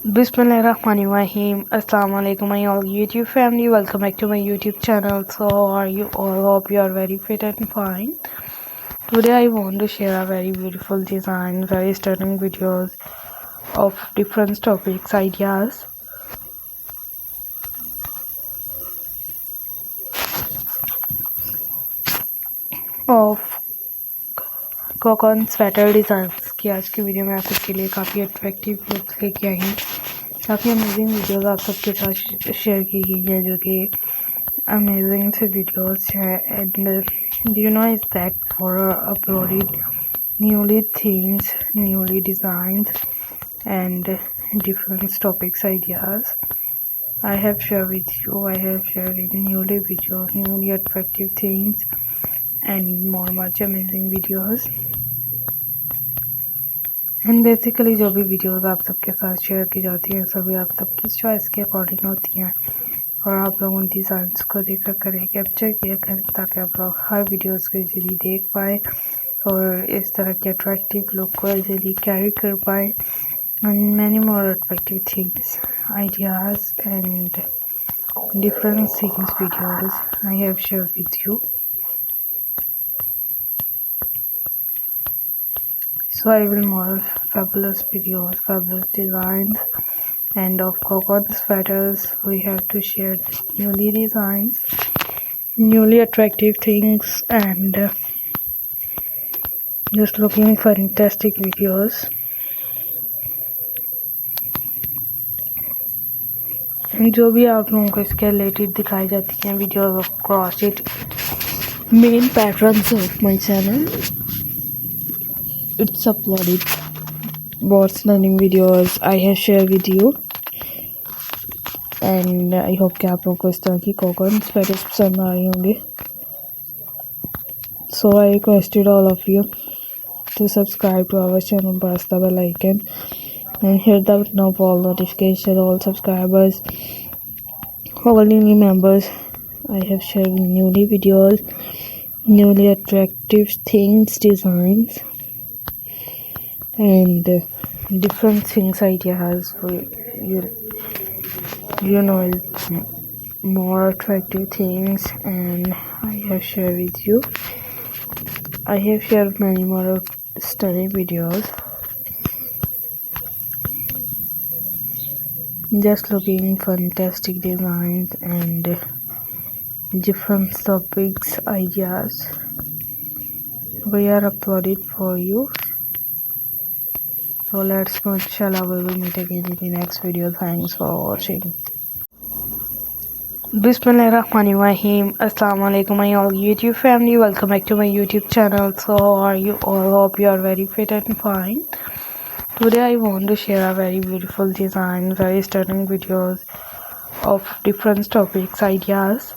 Bismillahirrahmanirrahim. Assalamu alaikum my all YouTube family. Welcome back to my YouTube channel. So how are you all? Hope you are very fit and fine. Today I want to share a very beautiful design, very stunning videos of different topics, ideas of cocoon sweater designs की आज की video में आप सबके लिए काफ़ी attractive looks लेके आई हूँ। काफ़ी अमेजिंग वीडियोस आप सबके साथ शेयर की गई है जो कि अमेजिंग से वीडियोस हैं and you know is that for uploaded newly things, newly designs and different topics ideas. I have shared with you, I have shared with newly videos, newly attractive things and more much amazing videos. And basically जो भी videos आप सबके साथ share की जाती हैं सभी आप सबकी चॉइस के अकॉर्डिंग होती हैं और आप लोग उन डिज़ाइंस को देखा करें, कैप्चर किया करें ताकि आप लोग हर वीडियोस को इजीली देख पाए और इस तरह के अट्रैक्टिव लुक को इजीली कैरी कर पाए and many more attractive things, ideas and different things videos I have shared with you. So I will model fabulous videos, fabulous designs, and of coconut sweaters we have to share newly designs, newly attractive things, and just looking for fantastic videos. जो भी आप लोगों को इसके related दिखाई जाती हैं videos of crochet main patterns of my channel. It's uploaded both learning videos I have shared with you and I hope कि आप लोगों को इस तरह की कॉकन स्वेटर्स पसंद आ रही होंगे. So I requested all of you to subscribe to our channel, press the bell icon and hit the button of all notification, all subscribers, all new members. I have shared newly videos, newly attractive things, designs and different things, ideas for you know it's more attractive things and I have shared with you. I have shared many more stunning videos just looking fantastic designs and different topics, ideas we are uploaded for you. So let's go, inshallah we will meet again in the next video. Thanks for watching. Bismillahirrahmanirrahim. Assalamu alaikum my all YouTube family. Welcome back to my YouTube channel. So how are you all? Hope you are very fit and fine. Today I want to share a very beautiful design, very stunning videos of different topics, ideas